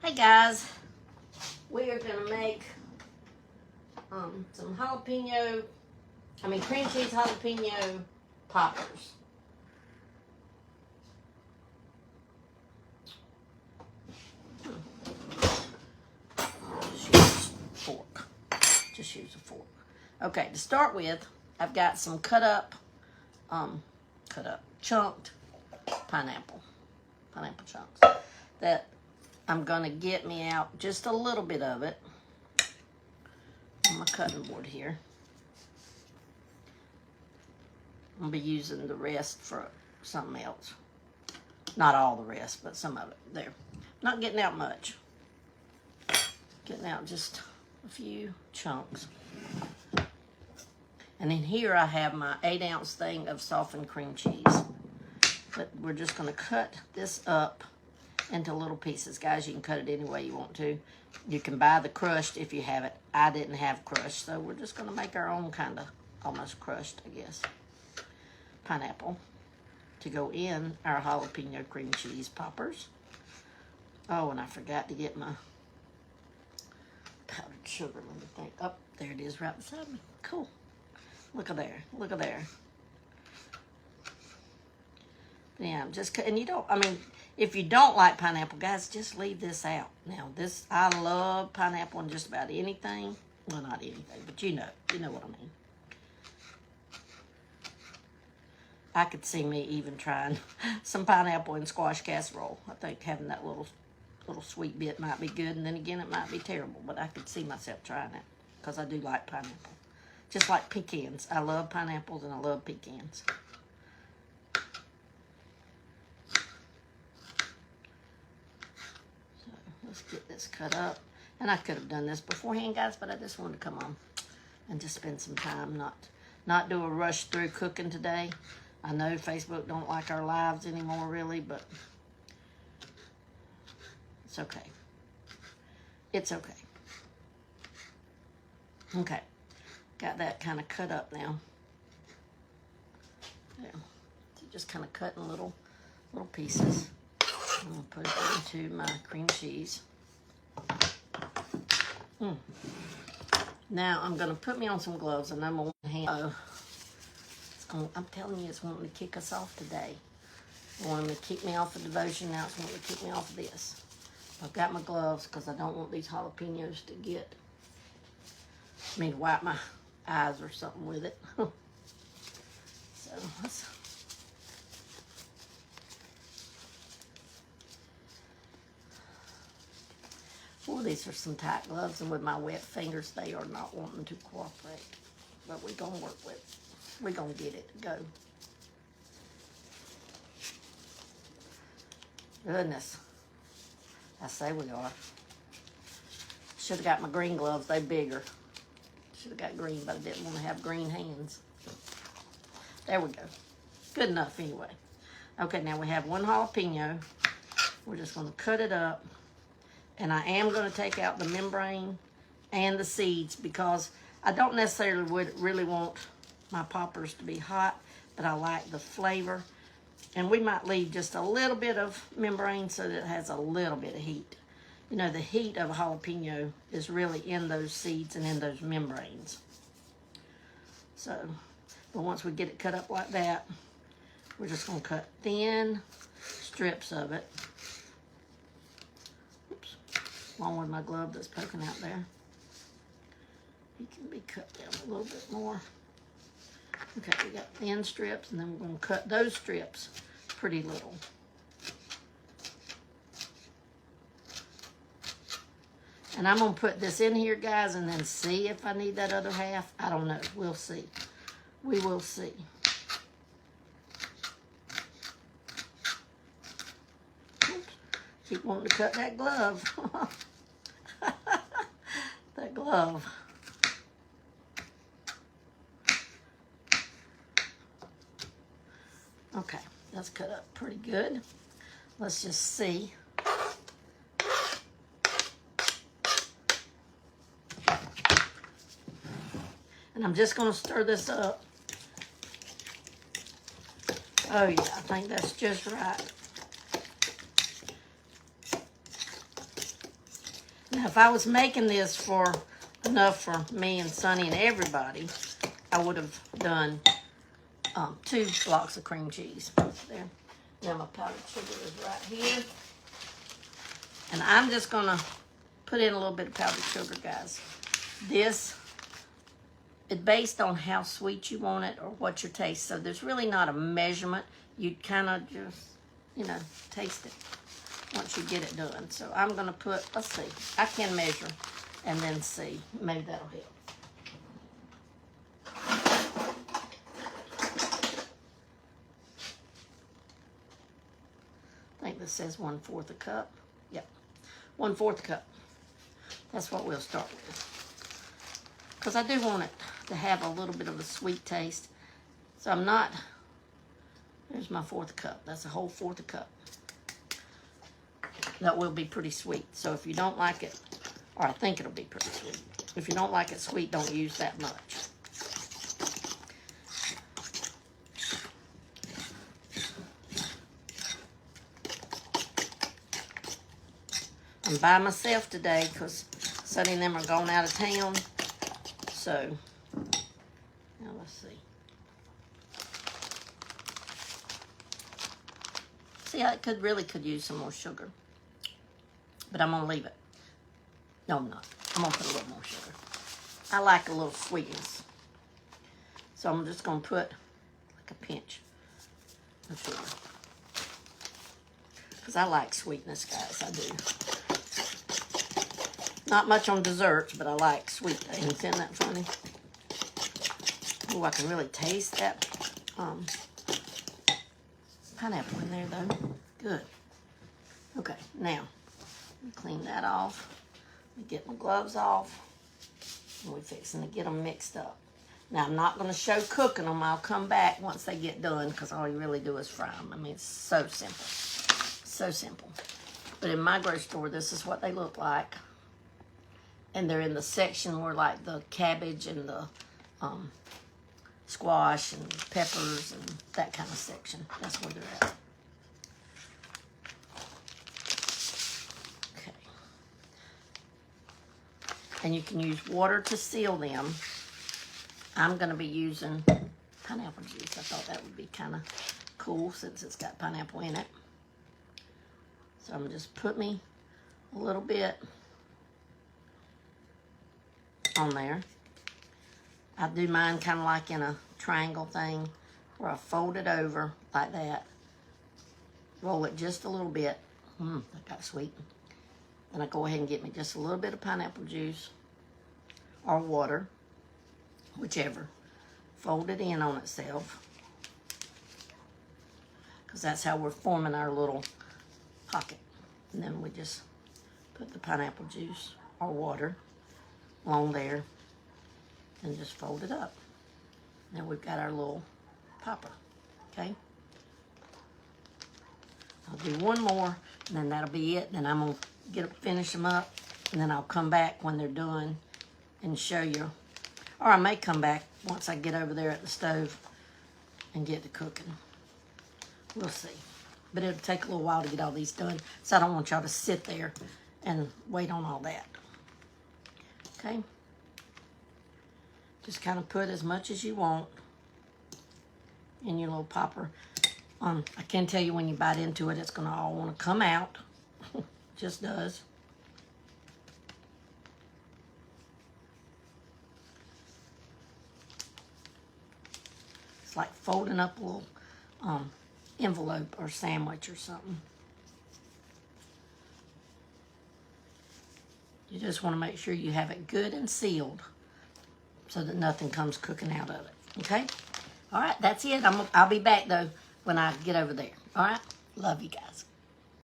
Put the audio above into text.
Hey guys, we are going to make some cream cheese jalapeno poppers. Just use a fork. Okay, to start with, I've got some cut up chunked pineapple chunks that I'm gonna get me out just a little bit of it on my cutting board here. I'm gonna be using the rest for something else. Not all the rest, but some of it. There. Not getting out much. Getting out just a few chunks. And then here I have my 8-ounce thing of softened cream cheese. But we're just gonna cut this up into little pieces. Guys, you can cut it any way you want to. You can buy the crushed if you have it. I didn't have crushed, so we're just going to make our own kind of almost crushed, I guess, pineapple to go in our jalapeno cream cheese poppers. Oh, and I forgot to get my powdered sugar. Let me think. Oh, there it is right beside me. Cool. Look at there. Look at there. Yeah, and you don't, if you don't like pineapple, guys, just leave this out. Now, I love pineapple in just about anything. Well, not anything, but you know what I mean. I could see me even trying some pineapple in squash casserole. I think having that little sweet bit might be good, and then again, it might be terrible, but I could see myself trying it because I do like pineapple. Just like pecans. I love pineapples and I love pecans. Let's get this cut up. And I could have done this beforehand, guys, but I just wanted to come on and just spend some time, not do a rush through cooking today. I know Facebook don't like our lives anymore, really, but it's okay. It's okay. Okay. Got that kind of cut up now. There. So just kind of cut in little pieces. I'm going to put it into my cream cheese. Now I'm going to put me on some gloves, and I'm on one hand. I'm telling you, it's wanting to kick us off today. It wanted to keep me off of devotion. Now it's wanting to keep me off of this. I've got my gloves because I don't want these jalapenos to get me to wipe my eyes or something with it. So let's... Oh, these are some tight gloves, and with my wet fingers, they are not wanting to cooperate. But we're going to work with it. We're going to get it to go. Goodness. I say we are. Should have got my green gloves. They're bigger. Should have got green, but I didn't want to have green hands. There we go. Good enough anyway. Okay, now we have one jalapeno. We're just going to cut it up. And I am going to take out the membrane and the seeds because I don't necessarily really want my poppers to be hot, but I like the flavor. And we might leave just a little bit of membrane so that it has a little bit of heat. You know, the heat of a jalapeno is really in those seeds and in those membranes. So, but once we get it cut up like that, we're just going to cut thin strips of it. Along with my glove that's poking out there. He can be cut down a little bit more. Okay, we got thin strips, and then we're going to cut those strips pretty little. And I'm going to put this in here, guys, and then see if I need that other half. I don't know. We'll see. We will see. Oops. Keep wanting to cut that glove. That glove. Okay, that's cut up pretty good. Let's just see. And I'm just going to stir this up. Oh yeah, I think that's just right. Now, if I was making this for enough for me and Sonny and everybody, I would have done 2 blocks of cream cheese. There. Now my powdered sugar is right here. And I'm just going to put in a little bit of powdered sugar, guys. This is based on how sweet you want it or what your taste. So there's really not a measurement. You kind of just, you know, taste it once you get it done. So I'm going to put, let's see, I can measure and then see. Maybe that'll help. I think this says 1/4 a cup. Yep, 1/4 cup. That's what we'll start with. Because I do want it to have a little bit of a sweet taste. So I'm not, there's my 1/4 cup. That's a whole 1/4 cup. That will be pretty sweet. So if you don't like it, or I think it'll be pretty sweet. If you don't like it sweet, don't use that much. I'm by myself today because Sonny and them are going out of town. So, now let's see. See, I really could use some more sugar. But I'm going to leave it. No, I'm not. I'm going to put a little more sugar. I like a little sweetness. So I'm just going to put like a pinch of sugar. Because I like sweetness, guys. I do. Not much on desserts, but I like sweet things. Isn't that funny? Oh, I can really taste that pineapple in there, though. Good. Okay, now, clean that off. Get my gloves off. And we're fixing to get them mixed up. Now, I'm not going to show cooking them. I'll come back once they get done because all you really do is fry them. I mean, it's so simple. So simple. But in my grocery store, this is what they look like. And they're in the section where like the cabbage and the squash and peppers and that kind of section. That's where they're at. Okay. And you can use water to seal them. I'm going to be using pineapple juice. I thought that would be kind of cool since it's got pineapple in it. So I'm going to just put me a little bit on there. I do mine kind of like in a triangle thing where I fold it over like that. Roll it just a little bit. That got sweet. Then I go ahead and get me just a little bit of pineapple juice or water, whichever. Fold it in on itself. Because that's how we're forming our little pocket. And then we just put the pineapple juice or water along there and just fold it up. Now we've got our little popper, okay? I'll do one more and then that'll be it. Then I'm gonna finish them up and then I'll come back when they're done and show you. Or I may come back once I get over there at the stove and get to cooking. We'll see. But it'll take a little while to get all these done, so I don't want y'all to sit there and wait on all that. Okay? Just kind of put as much as you want in your little popper. I can tell you when you bite into it, it's going to all want to come out. Just does. It's like folding up a little envelope or sandwich or something. You just want to make sure you have it good and sealed so that nothing comes cooking out of it. Okay? All right, that's it. I'll be back, though, when I get over there. All right? Love you guys.